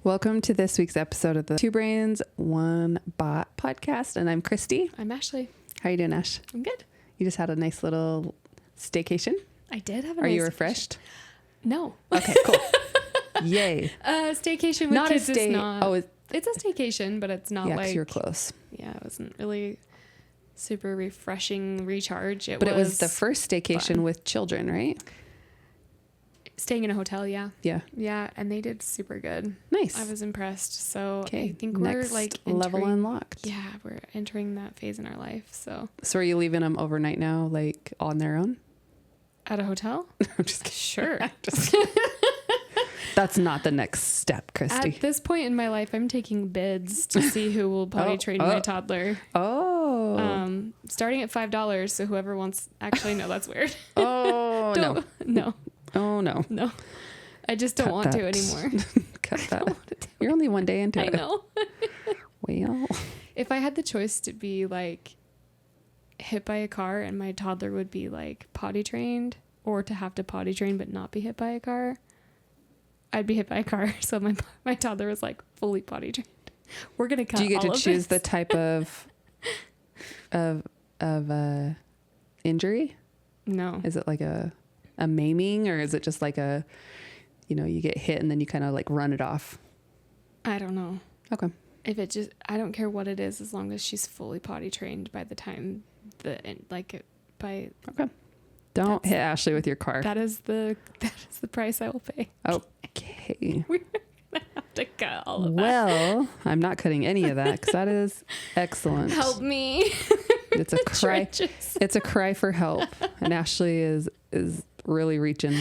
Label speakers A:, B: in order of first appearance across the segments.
A: Welcome to this week's episode of the Two Brains, One Bot podcast. And I'm Christy.
B: I'm Ashley.
A: How are you doing, Ash?
B: I'm good.
A: You just had a nice little staycation?
B: I did have a
A: Are
B: nice
A: you refreshed?
B: No.
A: Okay, cool. Yay.
B: Staycation with
A: Not
B: kids
A: a stay.
B: is not.
A: Oh,
B: it's a staycation, but it's not
A: yeah,
B: like.
A: because you're close.
B: Yeah, it wasn't really super refreshing recharge.
A: But it was the first staycation
B: fun.
A: with children, right?
B: Staying in a hotel, yeah.
A: Yeah.
B: Yeah, and they did super good.
A: Nice.
B: I was impressed. So
A: Okay.
B: I think
A: Next
B: we're like
A: level
B: entering,
A: unlocked.
B: Yeah, we're entering that phase in our life. So
A: So are you leaving them overnight now, like on their own?
B: at a hotel?
A: I'm just kidding.
B: Sure.
A: That's not the next step, Christy.
B: At this point in my life, I'm taking bids to see who will potty train my toddler.
A: Oh.
B: Starting at $5. So whoever wants, actually, no, that's weird.
A: Oh, no.
B: No.
A: Oh, no.
B: No. I just don't want to anymore.
A: Cut that. You're only one day into
B: I
A: it.
B: know.
A: Well.
B: If I had the choice to be like hit by a car and my toddler would be like potty trained, or to have to potty train but not be hit by a car, I'd be hit by a car. So my toddler was like fully potty trained. We're gonna cut.
A: Do you get
B: all
A: to
B: of
A: choose
B: this.
A: the type of injury?
B: No.
A: Is it like a maiming, or is it just like a, you get hit and then you kind of like run it off?
B: I don't know.
A: Okay.
B: If it just, I don't care what it is, as long as she's fully potty trained by the time
A: Okay. Don't hit Ashley with your car.
B: that is the price I will pay.
A: Okay.
B: We're gonna have to cut all of that.
A: Well, I'm not cutting any of that because that is excellent.
B: Help me.
A: It's a cry.
B: Trenches.
A: It's a cry for help, and Ashley is really reaching.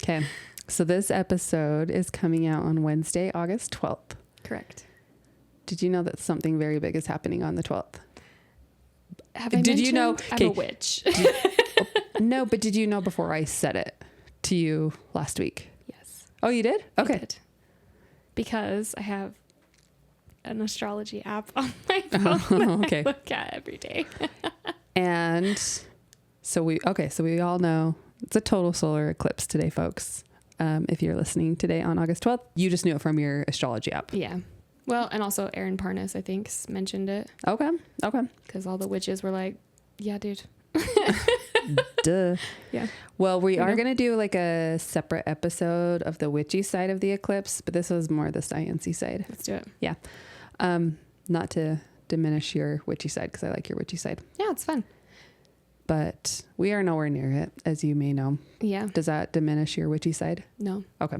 A: Okay, so this episode is coming out on Wednesday, August 12th.
B: Correct.
A: Did you know that something very big is happening on the 12th?
B: Have I
A: Did you know?
B: mentioned I'm a witch?
A: No, but did you know before I said it to you last week?
B: Yes.
A: Oh, you did? Okay.
B: I did. Because I have an astrology app on my phone that I look at every day.
A: And so we all know it's a total solar eclipse today, folks. If you're listening today on August 12th, you just knew it from your astrology app.
B: Yeah. Well, and also Aaron Parnas, I think, mentioned it.
A: Okay.
B: Because all the witches were like, yeah, dude.
A: Duh.
B: Yeah.
A: Well, we are going to do like a separate episode of the witchy side of the eclipse, but this was more the sciencey side.
B: Let's do it.
A: Yeah. Not to diminish your witchy side, because I like your witchy side.
B: Yeah, it's fun.
A: But we are nowhere near it, as you may know.
B: Yeah.
A: Does that diminish your witchy side?
B: No.
A: Okay.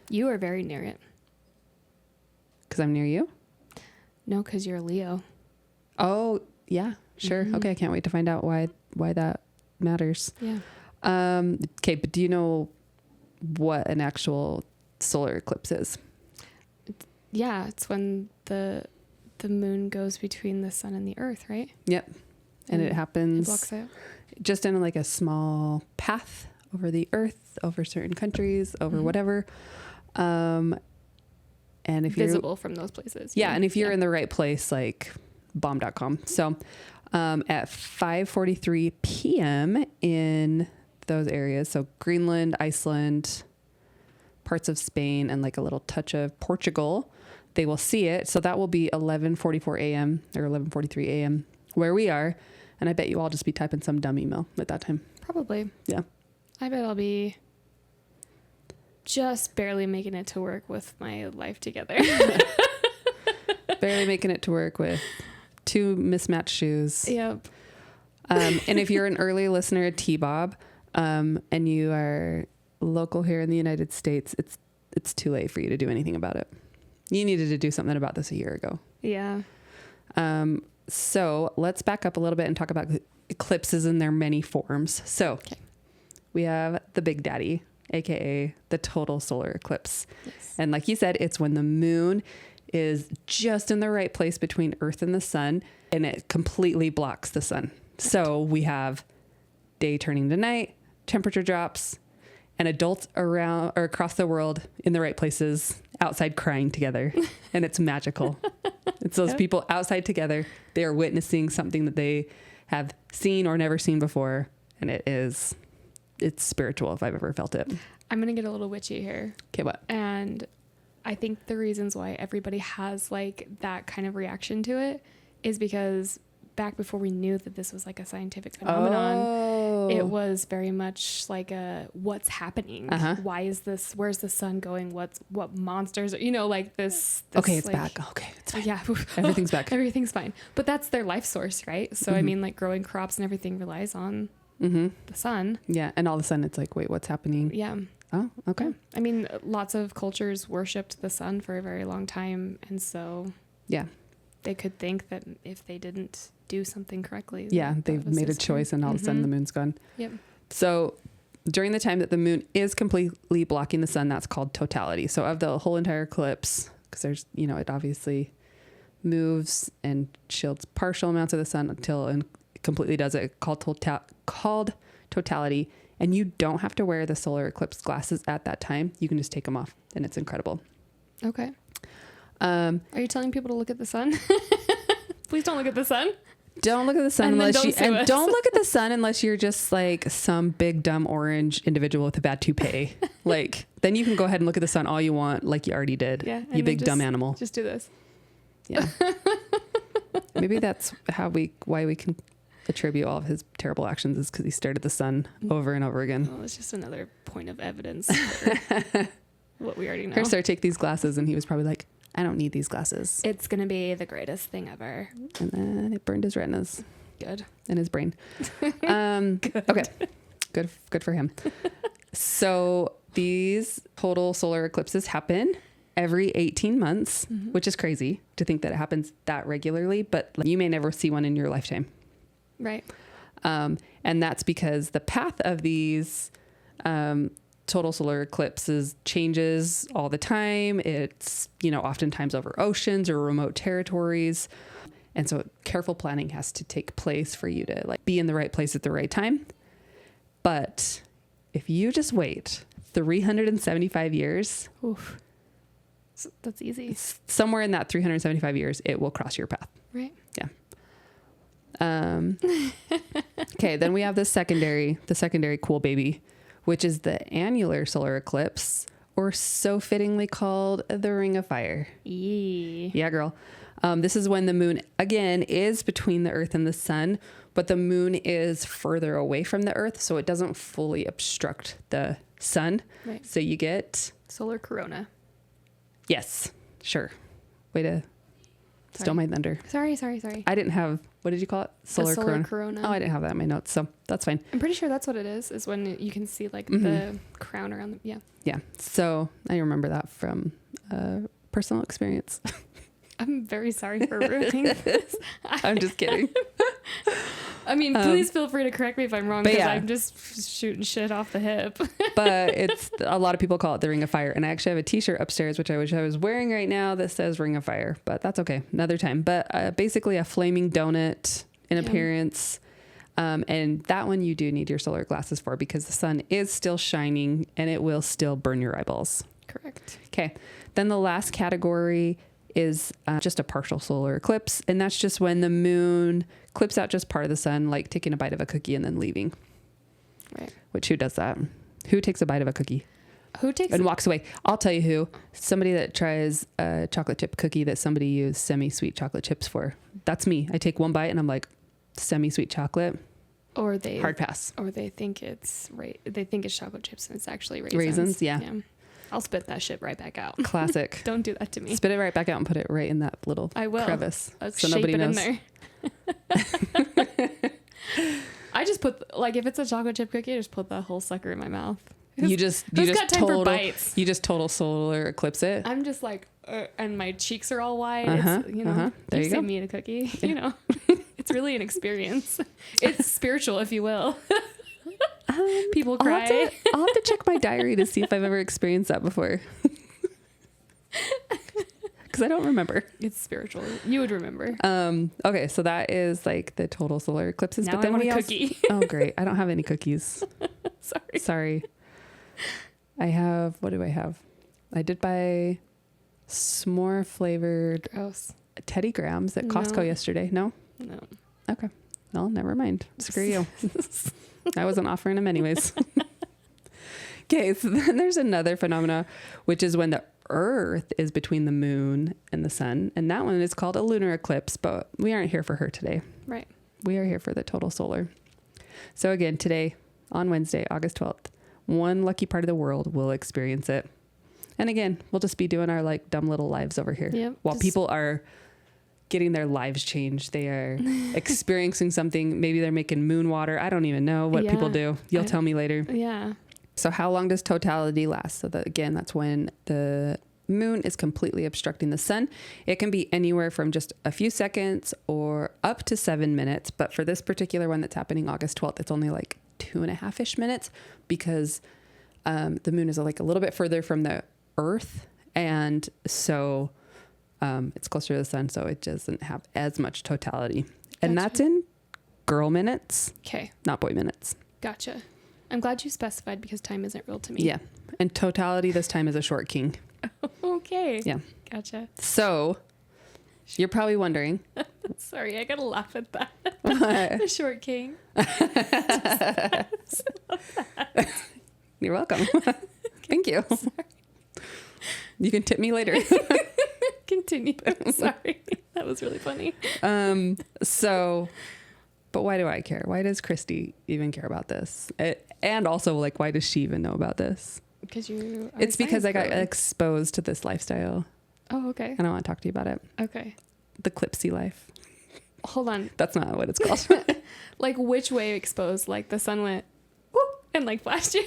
B: You are very near it.
A: Because I'm near you?
B: No, because you're a Leo.
A: Oh, yeah, sure.
B: Mm-hmm.
A: Okay, I can't wait to find out why that matters.
B: Yeah.
A: Okay, but do you know what an actual solar eclipse is?
B: Yeah, it's when the moon goes between the sun and the earth, right?
A: Yep. And it happens
B: It blocks out.
A: just in like a small path over the earth, over certain countries, over whatever. And if you're
B: visible from those places.
A: yeah, and if you're in the right place, like bomb.com. So at 5:43 p.m. in those areas, so Greenland, Iceland, parts of Spain, and like a little touch of Portugal, they will see it. So that will be 11:44 a.m. or 11:43 a.m. where we are. And I bet you all just be typing some dumb email at that time.
B: Probably.
A: Yeah.
B: I bet I'll be just barely making it to work with my life together.
A: Barely making it to work with 2 mismatched shoes.
B: Yep.
A: And if you're an early listener at T-Bob, and you are local here in the United States, it's too late for you to do anything about it. You needed to do something about this a year ago.
B: Yeah.
A: So let's back up a little bit and talk about eclipses in their many forms. So we have the Big Daddy, aka the total solar eclipse.
B: Yes.
A: And like you said, it's when the moon is just in the right place between Earth and the sun, and it completely blocks the sun. So we have day turning to night, temperature drops, and adults around or across the world in the right places outside crying together. And it's magical. It's those people outside together. They are witnessing something that they have seen or never seen before. And it's spiritual if I've ever felt it.
B: I'm going to get a little witchy here.
A: Okay, what?
B: And I think the reasons why everybody has like that kind of reaction to it is because back before we knew that this was like a scientific phenomenon, it was very much like a what's happening? Why is this? Where's the sun going? What monsters? You know, like this
A: okay, it's
B: like,
A: back. Okay, it's fine.
B: Yeah,
A: everything's back.
B: Everything's fine. But that's their life source, right? So I mean, like growing crops and everything relies on the sun.
A: Yeah, and all of a sudden it's like, wait, what's happening?
B: Yeah.
A: Oh, okay.
B: I mean, lots of cultures worshipped the sun for a very long time, and so
A: yeah,
B: they could think that if they didn't do something correctly,
A: they've made a choice, and all of a sudden the moon's gone.
B: Yep.
A: So during the time that the moon is completely blocking the sun, that's called totality. So of the whole entire eclipse, because there's, it obviously moves and shields partial amounts of the sun until it completely does it, called totality. And you don't have to wear the solar eclipse glasses at that time. You can just take them off, and it's incredible.
B: Okay. Are you telling people to look at the sun? Please don't look at the sun.
A: Don't look at the sun don't look at the sun unless you're just like some big dumb orange individual with a bad toupee. Like, then you can go ahead and look at the sun all you want, like you already did.
B: Yeah,
A: you big dumb animal.
B: Just do this.
A: Yeah. Maybe that's why we can attribute all of his terrible actions is because he stared at the sun over and over again.
B: Well, it's just another point of evidence for what we already know.
A: First, take these glasses, and he was probably like, I don't need these glasses.
B: It's going to be the greatest thing ever.
A: And then it burned his retinas.
B: Good.
A: And his brain.
B: Good.
A: Okay. Good for him. So these total solar eclipses happen every 18 months, which is crazy to think that it happens that regularly, but you may never see one in your lifetime.
B: Right.
A: And that's because the path of these total solar eclipses changes all the time. It's, oftentimes over oceans or remote territories. And so careful planning has to take place for you to be in the right place at the right time. But if you just wait 375 years,
B: oof, so that's easy.
A: Somewhere in that 375 years, it will cross your path.
B: Right.
A: Yeah. Okay, then we have the secondary cool baby, which is the annular solar eclipse, or so fittingly called the Ring of Fire. Yeah, girl. This is when the moon, again, is between the earth and the sun, but the moon is further away from the earth, so it doesn't fully obstruct the sun.
B: Right.
A: So you get...
B: solar corona.
A: Yes, sure. Way to steal my thunder.
B: Sorry.
A: I didn't have... what did you call it? Solar
B: corona.
A: Oh, I didn't have that in my notes, so that's fine.
B: I'm pretty sure that's what it is when you can see the crown around the... Yeah.
A: Yeah. So I remember that from personal experience.
B: I'm very sorry for ruining this.
A: I'm just kidding.
B: I mean, please feel free to correct me if I'm wrong, because I'm just shooting shit off the hip.
A: But it's a lot of people call it the Ring of Fire. And I actually have a t-shirt upstairs, which I wish I was wearing right now, that says Ring of Fire, but that's okay. Another time. But basically a flaming donut in appearance. And that one you do need your solar glasses for, because the sun is still shining and it will still burn your eyeballs.
B: Correct.
A: Okay. Then the last category is just a partial solar eclipse. And that's just when the moon clips out just part of the sun, like taking a bite of a cookie and then leaving.
B: Right.
A: Which, who does that? Who takes a bite of a cookie? And walks away? I'll tell you who. Somebody that tries a chocolate chip cookie that somebody used semi-sweet chocolate chips for. That's me. I take one bite and I'm like, semi-sweet chocolate.
B: Or they...
A: hard pass.
B: Or they think it's chocolate chips and it's actually raisins.
A: Raisins, yeah.
B: I'll spit that shit right back out.
A: Classic.
B: Don't do that to me.
A: Spit it right back out and put it right in that little crevice.
B: So nobody knows. In there. I just put, if it's a chocolate chip cookie, I just put the whole sucker in my mouth. You just total solar eclipse it. I'm just and my cheeks are all wide.
A: There you go.
B: Me and a cookie. It's really an experience. It's spiritual, if you will. People cry.
A: I'll have to check my diary to see if I've ever experienced that before. Because I don't remember.
B: It's spiritual. You would remember.
A: Okay, so that is the total solar eclipses.
B: Now
A: but then
B: I want a cookie.
A: Oh, great. I don't have any cookies. Sorry. I have, what do I have? I did buy s'more flavored Teddy Grahams at Costco yesterday. No?
B: No.
A: Okay. Well, never mind. Screw you. I wasn't offering them anyways. Okay, so then there's another phenomena, which is when the Earth is between the moon and the sun. And that one is called a lunar eclipse, but we aren't here for her today.
B: Right.
A: We are here for the total solar. So again, today on Wednesday, August 12th, one lucky part of the world will experience it. And again, we'll just be doing our like dumb little lives over here.
B: Yep,
A: while people are getting their lives changed. They are experiencing something. Maybe they're making moon water. I don't even know what people do. You'll tell me later.
B: Yeah.
A: So how long does totality last? So that, again, that's when the moon is completely obstructing the sun. It can be anywhere from just a few seconds or up to 7 minutes. But for this particular one that's happening August 12th, it's only like 2.5-ish minutes because the moon is like a little bit further from the Earth. And so it's closer to the sun. So it doesn't have as much totality. And that's in girl minutes.
B: Okay.
A: Not boy minutes.
B: Gotcha. I'm glad you specified because time isn't real to me.
A: Yeah. And totality this time is a short king.
B: Okay.
A: Yeah.
B: Gotcha.
A: So you're probably wondering.
B: Sorry, I gotta laugh at that.
A: What?
B: The short king.
A: You're welcome. Thank you.
B: Sorry.
A: You can tip me later.
B: Continue. Sorry. That was really funny.
A: But why do I care? Why does Christy even care about this? And also, like, why does she even know about this?
B: Because you are
A: It's because I got
B: girly.
A: exposed to this lifestyle.
B: Oh, okay.
A: And I want to talk to you about it.
B: Okay.
A: The Eclipse life.
B: Hold on.
A: That's not what it's called.
B: Like, which way exposed? Like, the sun went and like flashed you?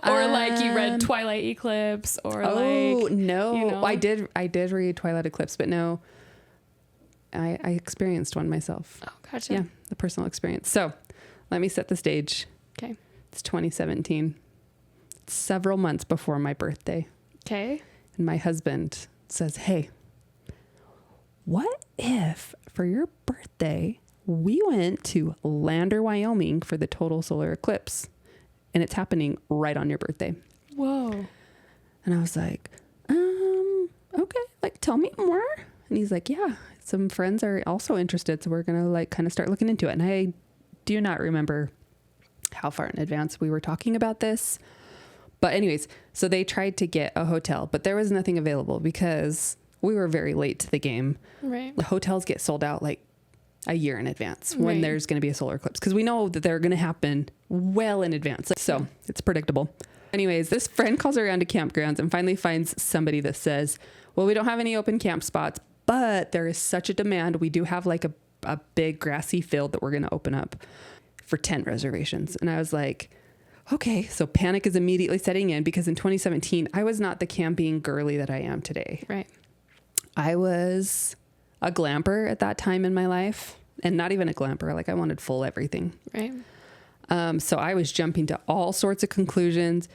B: Or like you read Twilight Eclipse or like...
A: No.
B: You know?
A: I did read Twilight Eclipse, but no. I experienced one myself.
B: Oh, gotcha.
A: Yeah, the personal experience. So let me set the stage.
B: Okay.
A: It's 2017. It's several months before my birthday.
B: Okay.
A: And my husband says, hey, what if for your birthday we went to Lander, Wyoming for the total solar eclipse? And it's happening right on your birthday.
B: Whoa.
A: And I was like, okay, like tell me more. And he's like, yeah, some friends are also interested. So we're going to like kind of start looking into it. And I do not remember how far in advance we were talking about this. But anyways, so they tried to get a hotel, but there was nothing available because we were very late to the game.
B: Right.
A: The hotels get sold out like a year in advance when
B: Right.
A: there's going to be a solar eclipse because we know that they're going to happen well in advance. So it's predictable. Anyways, this friend calls around to campgrounds and finally finds somebody that says, well, we don't have any open camp spots, but there is such a demand. We do have like a big grassy field that we're going to open up for tent reservations. And I was like, okay, so panic is immediately setting in because in 2017, I was not the camping girly that I am today.
B: Right.
A: I was a glamper at that time in my life, and not even a glamper. Like I wanted full everything.
B: Right.
A: So I was jumping to all sorts of conclusions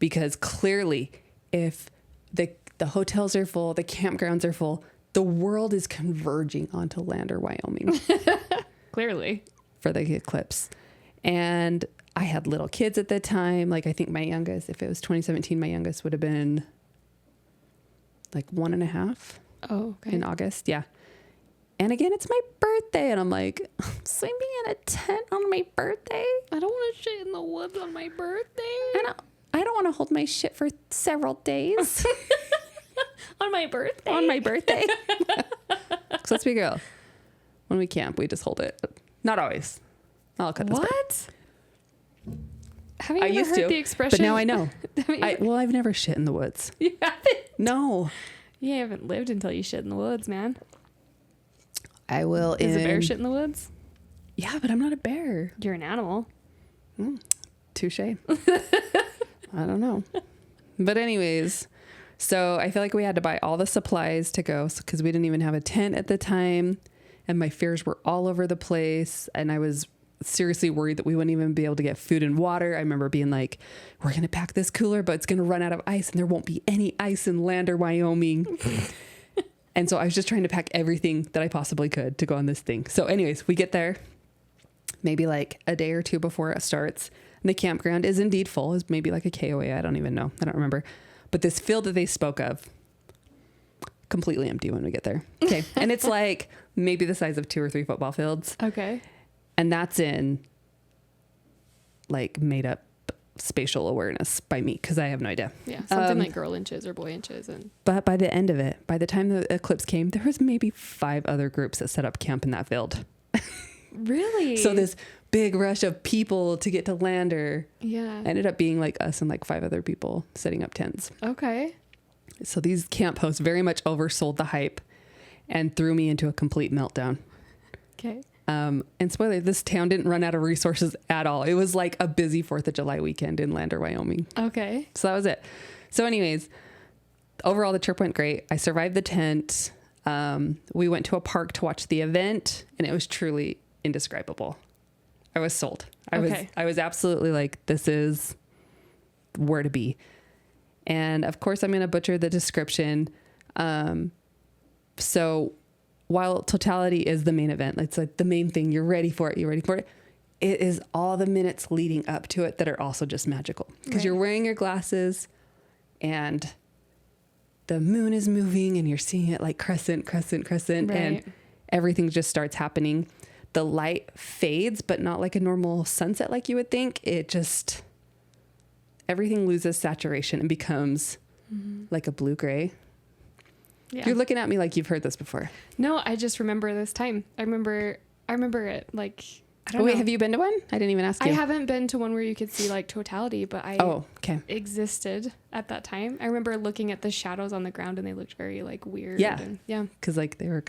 A: because clearly if the hotels are full, the campgrounds are full, the world is converging onto Lander, Wyoming
B: Clearly.
A: for the eclipse. And I had little kids at the time. Like I think my youngest, if it was 2017, my youngest would have been like 1.5
B: Oh, okay.
A: in August. Yeah. And again, it's my birthday. And I'm like, sleeping in a tent on my birthday?
B: I don't want to shit in the woods on my birthday.
A: I don't want to hold my shit for several days
B: On my birthday.
A: on my birthday. So let's be real. When we camp, we just hold it. Not always. I'll cut this part.
B: What? Have you
A: I
B: ever
A: used
B: heard
A: to,
B: the expression?
A: but now I know.
B: Have you ever-
A: I've never shit in the woods.
B: You haven't?
A: No.
B: You haven't lived until you shit in the woods, man.
A: I will.
B: Is a bear shit in the woods?
A: Yeah, but I'm not a bear.
B: You're an animal.
A: Touche. I don't know. But anyways, so I feel like we had to buy all the supplies to go because we didn't even have a tent at the time. And my fears were all over the place. And I was seriously worried that we wouldn't even be able to get food and water. I remember being like, we're going to pack this cooler, but it's going to run out of ice and there won't be any ice in Lander, Wyoming. And so I was just trying to pack everything that I possibly could to go on this thing. So anyways, we get there maybe like a day or two before it starts. And the campground is indeed full. It's maybe like a KOA. I don't even know. I don't remember. But this field that they spoke of, completely empty when we get there. Okay. And it's like maybe the size of 2 or 3 football fields.
B: Okay.
A: And that's in like made up spatial awareness by me because I have no idea.
B: Yeah, something like girl inches or boy inches.
A: But by the end of it, by the time the eclipse came, there was maybe 5 other groups that set up camp in that field.
B: Really?
A: So this big rush of people to get to Lander ended up being like us and like 5 other people setting up tents.
B: Okay.
A: So these camp hosts very much oversold the hype and threw me into a complete meltdown.
B: Okay.
A: And spoiler, this town didn't run out of resources at all. It was like a busy 4th of July weekend in Lander, Wyoming.
B: Okay.
A: So that was it. So anyways, overall the trip went great. I survived the tent. We went to a park to watch the event and it was truly indescribable. I was sold. I was absolutely like, this is where to be. And of course I'm going to butcher the description. So while totality is the main event, it's like the main thing, you're ready for it. It is all the minutes leading up to it that are also just magical because you're wearing your glasses and the moon is moving and you're seeing it like crescent, and everything just starts happening. The light fades, but not like a normal sunset like you would think. Everything loses saturation and becomes like a blue-gray. Yeah. You're looking at me like you've heard this before.
B: No, I just remember this time. I remember it like, I don't know.
A: Wait, have you been to one? I didn't even ask you.
B: I haven't been to one where you could see like totality, but I existed at that time. I remember looking at the shadows on the ground and they looked very like weird.
A: Yeah.
B: Yeah.
A: Cause like they were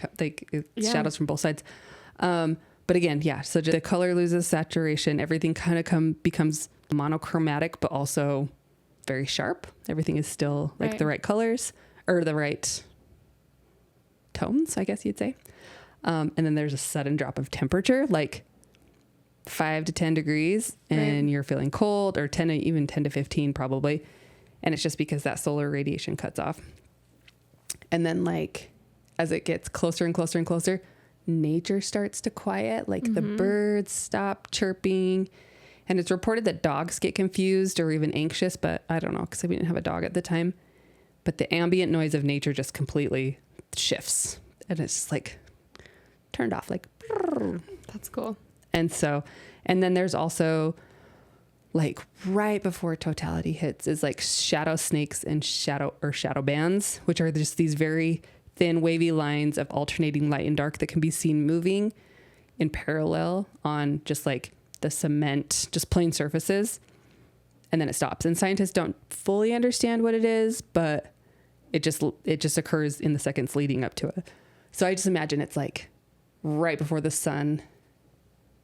A: shadows from both sides. But again, so the color loses saturation. Everything kind of becomes monochromatic, but also very sharp. Everything is still like the right colors or the right tones, I guess you'd say. And then there's a sudden drop of temperature, like 5 to 10 degrees, and you're feeling cold, or even 10 to 15 probably. And it's just because that solar radiation cuts off. And then like, as it gets closer and closer and closer, nature starts to quiet, like the birds stop chirping. And it's reported that dogs get confused or even anxious, but I don't know, because we didn't have a dog at the time. But the ambient noise of nature just completely shifts. And it's just like turned off, like.
B: That's cool.
A: And then there's also like right before totality hits is like shadow snakes and shadow bands, which are just these very thin wavy lines of alternating light and dark that can be seen moving in parallel on just like the cement, just plain surfaces. And then it stops. And scientists don't fully understand what it is, but it just occurs in the seconds leading up to it. So I just imagine it's like right before the sun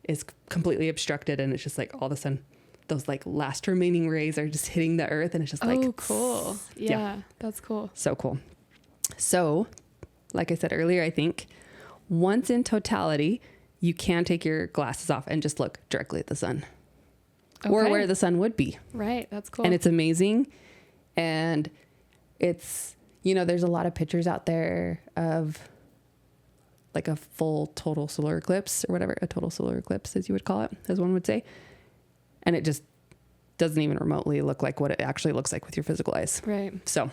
A: is completely obstructed and it's just like all of a sudden those like last remaining rays are just hitting the earth and it's just like,
B: oh, cool. Yeah, that's cool.
A: So cool. So like I said earlier, I think once in totality, you can take your glasses off and just look directly at the sun or where the sun would be.
B: Right. That's cool.
A: And it's amazing. And it's, there's a lot of pictures out there of like a full total solar eclipse or whatever, a total solar eclipse as you would call it, as one would say. And it just doesn't even remotely look like what it actually looks like with your physical eyes.
B: Right.
A: So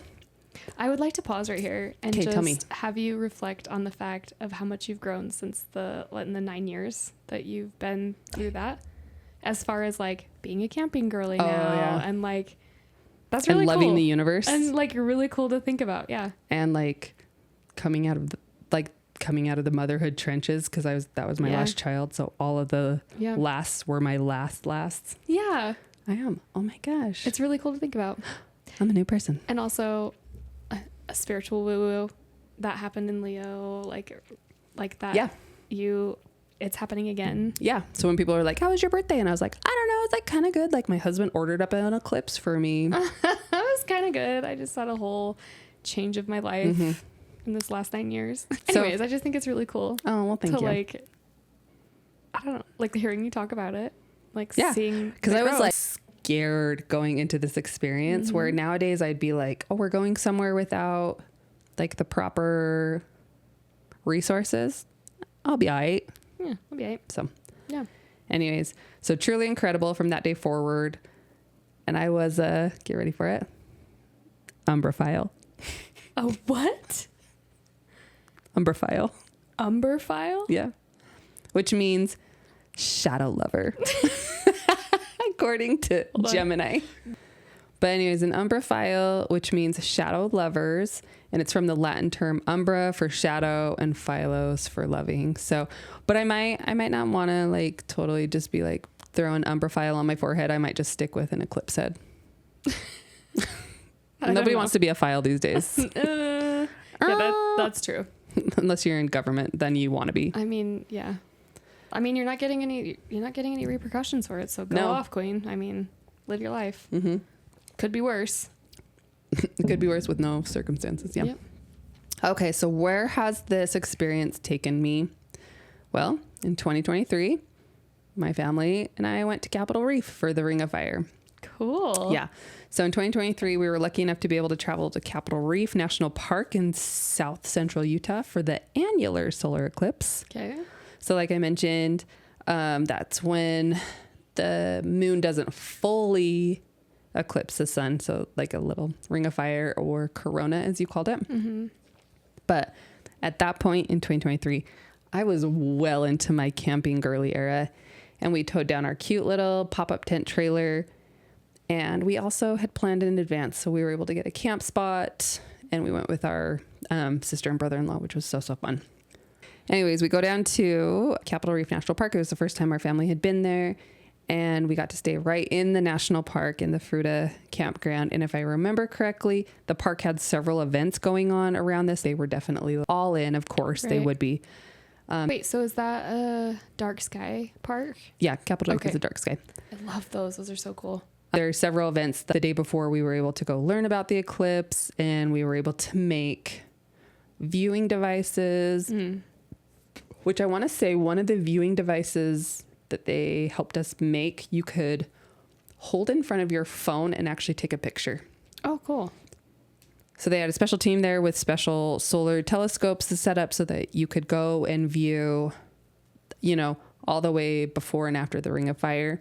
B: I would like to pause right here and
A: tell me.
B: just have you reflect on the fact of how much you've grown since in the 9 years that you've been through that, as far as like being a camping girly now and like, that's really cool.
A: And loving the universe.
B: And like really cool to think about. Yeah.
A: And like coming out of the motherhood trenches, because that was my last child. So all of the lasts were my lasts.
B: Yeah.
A: I am. Oh my gosh.
B: It's really cool to think about.
A: I'm a new person.
B: And also a spiritual woo-woo that happened in Leo, like that. Yeah. It's happening again.
A: Yeah. So when people are like, how was your birthday? And I was like, I don't know. It's like kind of good. Like my husband ordered up an eclipse for me.
B: That was kind of good. I just had a whole change of my life in this last 9 years. Anyways, I just think it's really cool.
A: Oh, well, thank you.
B: Like, I don't know, like hearing you talk about it, like seeing.
A: Because I was like scared going into this experience where nowadays I'd be like, oh, we're going somewhere without like the proper resources. I'll be all right.
B: Yeah, I'll be all right.
A: So,
B: yeah.
A: Anyways, so truly incredible from that day forward. And I was, get ready for it, umbraphile.
B: Oh, what?
A: Umbraphile.
B: Umbraphile?
A: Yeah. Which means shadow lover. according to
B: Hold on.
A: Gemini. But anyways, an umbrophile, which means shadow lovers, and it's from the Latin term umbra for shadow and philos for loving. So, but I might not want to like totally just be like throwing umbrophile on my forehead. I might just stick with an eclipse head. Nobody wants to be a file these days.
B: Yeah, that's true.
A: Unless you're in government, then you want to be.
B: I mean, yeah. I mean, you're not getting any repercussions for it. So go off, queen. I mean, live your life.
A: Mm-hmm.
B: Could be worse.
A: It could be worse with no circumstances. Yeah.
B: Yep.
A: Okay. So where has this experience taken me? Well, in 2023, my family and I went to Capitol Reef for the Ring of Fire.
B: Cool.
A: Yeah. So in 2023, we were lucky enough to be able to travel to Capitol Reef National Park in south central Utah for the annular solar eclipse.
B: Okay.
A: So like I mentioned, that's when the moon doesn't fully eclipse the sun. So like a little ring of fire or corona, as you called it.
B: Mm-hmm.
A: But at that point in 2023, I was well into my camping girly era, and we towed down our cute little pop-up tent trailer. And we also had planned in advance. So we were able to get a camp spot, and we went with our sister and brother-in-law, which was so fun. Anyways, we go down to Capitol Reef National Park. It was the first time our family had been there, and we got to stay right in the national park in the Fruta campground. And if I remember correctly, the park had several events going on around this. They were definitely all in, of course. Right. They would be.
B: Wait, so is that a dark sky park?
A: Yeah, Capitol Reef is a dark sky.
B: I love those. Those are so cool.
A: There are several events. The day before, we were able to go learn about the eclipse, and we were able to make viewing devices, which I want to say one of the viewing devices that they helped us make, you could hold in front of your phone and actually take a picture.
B: Oh, cool.
A: So they had a special team there with special solar telescopes set up so that you could go and view, all the way before and after the Ring of Fire.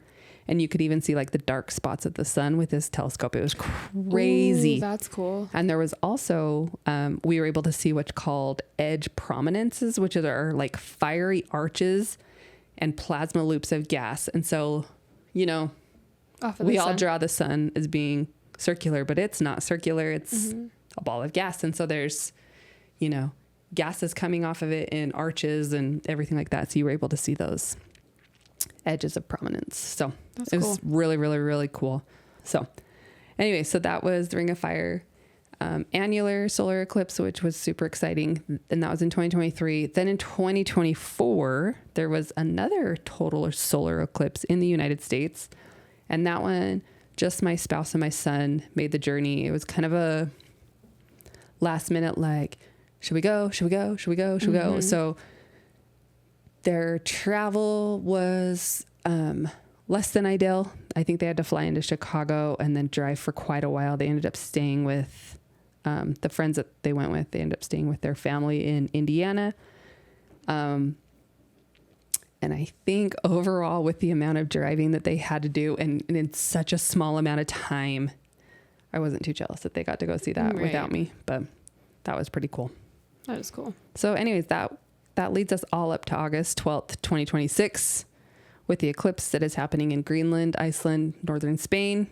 A: And you could even see like the dark spots of the sun with this telescope. It was crazy.
B: Ooh, that's cool.
A: And there was also, we were able to see what's called edge prominences, which are like fiery arches and plasma loops of gas. And so, we all draw the sun as being circular, but it's not circular. It's a ball of gas. And so there's, gases coming off of it in arches and everything like that. So you were able to see those edges of prominence. So it was really, really, really cool. So anyway, so that was the Ring of Fire annular solar eclipse, which was super exciting. And that was in 2023. Then in 2024, there was another total solar eclipse in the United States. And that one, just my spouse and my son made the journey. It was kind of a last minute, like, should we go? Should we go? Should we go? Should we go? So their travel was less than ideal. I think they had to fly into Chicago and then drive for quite a while. They ended up staying with the friends that they went with. They ended up staying with their family in Indiana. And I think overall, with the amount of driving that they had to do and in such a small amount of time, I wasn't too jealous that they got to go see that without me. But that was pretty cool.
B: That was cool.
A: So anyways, that leads us all up to August 12th, 2026, with the eclipse that is happening in Greenland, Iceland, northern Spain,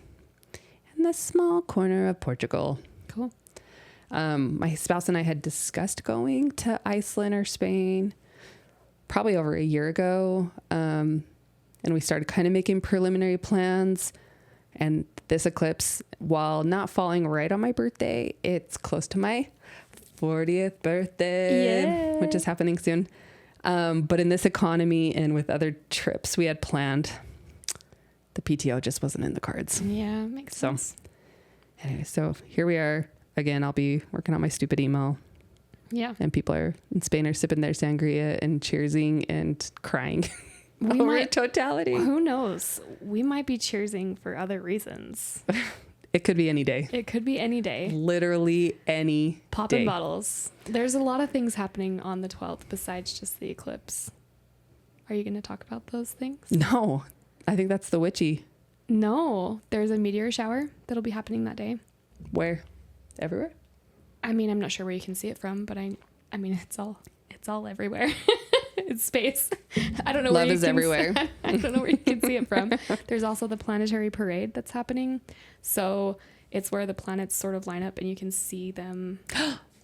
A: and the small corner of Portugal.
B: Cool.
A: My spouse and I had discussed going to Iceland or Spain probably over a year ago. And we started kind of making preliminary plans. And this eclipse, while not falling right on my birthday, it's close to my 40th birthday, which is happening soon. But in this economy and with other trips we had planned, the PTO just wasn't in the cards.
B: Yeah, makes sense.
A: Anyway, so here we are again. I'll be working on my stupid email. Yeah. And people in Spain are sipping their sangria and cheersing and crying over totality.
B: Who knows? We might be cheersing for other reasons.
A: It could be any day.
B: It could be any day.
A: Literally any
B: Popping bottles. There's a lot of things happening on the 12th besides just the eclipse. Are you going to talk about those things?
A: No. I think that's the witchy.
B: No. There's a meteor shower that'll be happening that day.
A: Where? Everywhere?
B: I mean, I'm not sure where you can see it from, but I mean, it's all everywhere. It's space. I don't know
A: Love
B: where you
A: is
B: can
A: everywhere.
B: I don't know where you can see it from. There's also the planetary parade that's happening. So it's where the planets sort of line up and you can see them.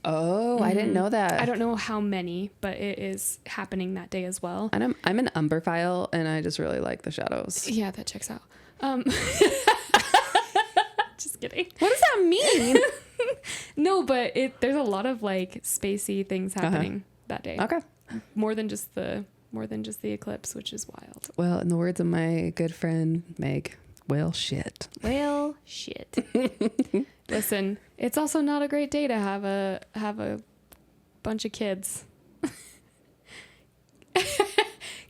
A: Oh, I didn't know that.
B: I don't know how many, but it is happening that day as well.
A: And I'm an umberphile, and I just really like the shadows.
B: Yeah, that checks out. Just kidding.
A: What does that mean?
B: No, but there's a lot of like spacey things happening that day.
A: Okay.
B: More than just the eclipse, which is wild.
A: Well, in the words of my good friend Meg, well, shit.
B: Well, shit. Listen, it's also not a great day to have a bunch of kids.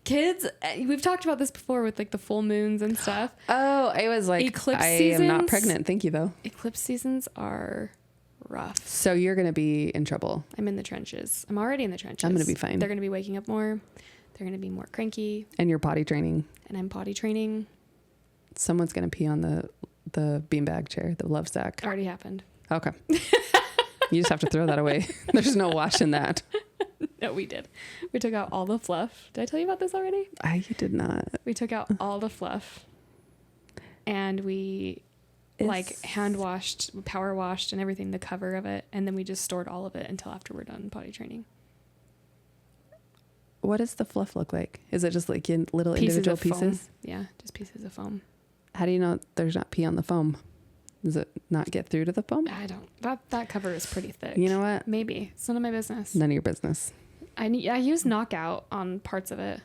B: Kids, we've talked about this before with like the full moons and stuff.
A: Oh, I was like,
B: Eclipse
A: I
B: seasons,
A: am not pregnant. Thank you, though.
B: Eclipse seasons are rough.
A: So you're going to be in trouble.
B: I'm in the trenches. I'm already in the trenches.
A: I'm going to be fine.
B: They're going to be waking up more. They're going to be more cranky.
A: And you're potty training.
B: And I'm potty training.
A: Someone's going to pee on the beanbag chair, the love sack.
B: Already happened.
A: Okay. You just have to throw that away. There's no washing that.
B: No, we did. We took out all the fluff. Did I tell you about this already?
A: I did not.
B: We took out all the fluff and we like hand washed, power washed and everything, the cover of it. And then we just stored all of it until after we're done potty training.
A: What does the fluff look like? Is it just like in little
B: Pieces
A: individual
B: of foam.
A: pieces?
B: Yeah, just pieces of foam.
A: How do you know there's not pee on the foam? Does it not get through to the foam?
B: I don't. That cover is pretty thick.
A: You know what?
B: Maybe. It's none of my business.
A: None of your business.
B: I use knockout on parts of it.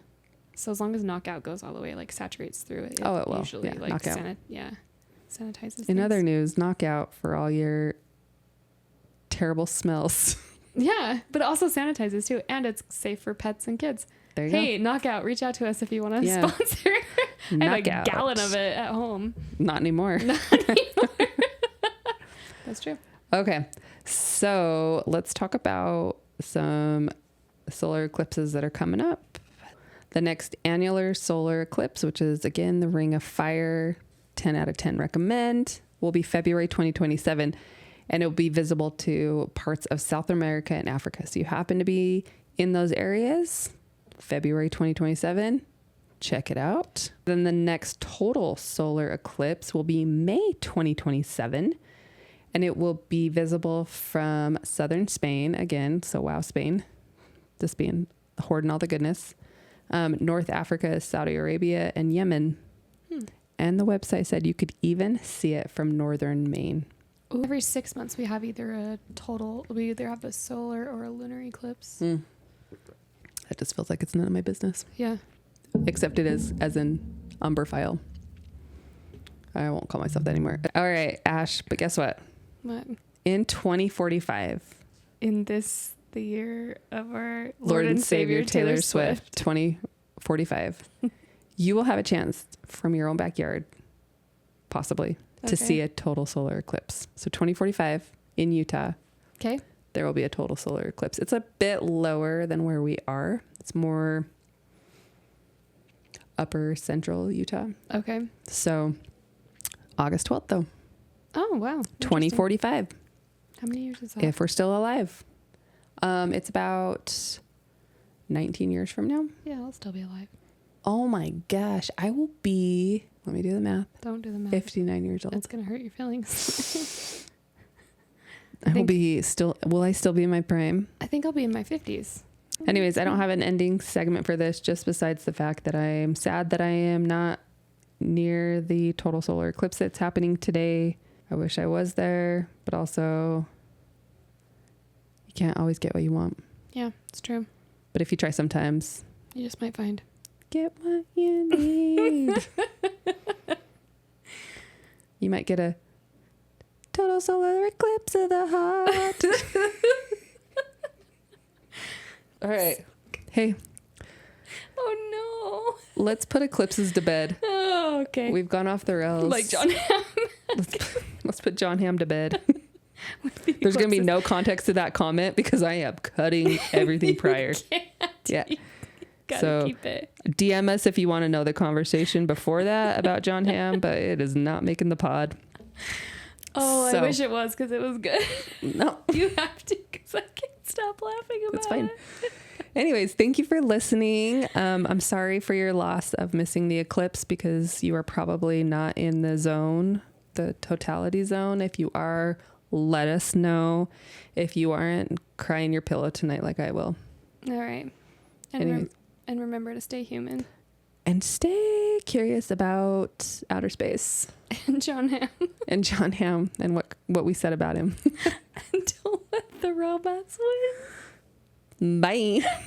B: So as long as knockout goes all the way, like saturates through it.
A: Oh, it will.
B: Usually,
A: Yeah,
B: like
A: knockout.
B: sanitizes
A: In
B: things.
A: other news, knockout for all your terrible smells.
B: Yeah, but it also sanitizes too, and it's safe for pets and kids.
A: There you
B: Hey, Knockout, reach out to us if you want to
A: Yeah.
B: sponsor. I have a
A: Knockout.
B: gallon of it at home.
A: go. Not anymore.
B: That's true.
A: Okay. So let's talk about some solar eclipses that are coming up. The next annular solar eclipse, which is again the Ring of Fire, 10 out of 10 recommend, will be February 2027, and it will be visible to parts of South America and Africa. So you happen to be in those areas, February 2027, check it out. Then the next total solar eclipse will be May 2027, and it will be visible from southern Spain again. So wow, Spain, just being hoarding all the goodness. North Africa, Saudi Arabia, and Yemen. And the website said you could even see it from northern Maine.
B: Ooh. Every 6 months we have either have a solar or a lunar eclipse.
A: That just feels like it's none of my business.
B: Yeah.
A: Except it is, as in umberphile. I won't call myself that anymore. All right, Ash, but guess what?
B: What?
A: In 2045,
B: In the year of our
A: Lord and Savior Taylor Swift, 2045, you will have a chance from your own backyard, possibly, to see a total solar eclipse. So 2045 in Utah,
B: Okay.
A: there will be a total solar eclipse. It's a bit lower than where we are. It's more upper central Utah.
B: Okay.
A: So August 12th, though,
B: Oh, wow.
A: 2045,
B: How many years is that?
A: if we're still alive. It's about 19 years from now.
B: Yeah, I'll still be alive.
A: Oh my gosh. I will be, let me do the math,
B: Don't do the math.
A: 59 years old.
B: It's going to hurt your feelings.
A: I will be still, will I still be in my prime?
B: I think I'll be in my 50s.
A: Anyways, I don't have an ending segment for this, just besides the fact that I am sad that I am not near the total solar eclipse that's happening today. I wish I was there, but also you can't always get what you want.
B: Yeah, it's true.
A: But if you try sometimes,
B: You just might find.
A: get what you need. You might get a total solar eclipse of the heart. All right. Hey,
B: Oh,
A: let's put eclipses to bed.
B: no. Oh, okay.
A: We've gone off the rails.
B: Like John Hamm.
A: Let's put John Hamm to bed. There's going to be no context to that comment because I am cutting everything prior. Yeah.
B: Gotta
A: So
B: keep it.
A: DM us if you want to know the conversation before that about John Hamm, but it is not making the pod.
B: Oh,
A: So-
B: I wish it was because it was good.
A: No,
B: You have to because I can't stop laughing about
A: it's fine.
B: it.
A: Anyways, thank you for listening. I'm sorry for your loss of missing the eclipse because you are probably not in the zone, the totality zone. If you are, let us know. If you aren't, cry in your pillow tonight like I will.
B: All right. And remember to stay human.
A: And stay curious about outer space.
B: And John Hamm.
A: And John Hamm and what we said about him.
B: And don't let the robots win.
A: Bye.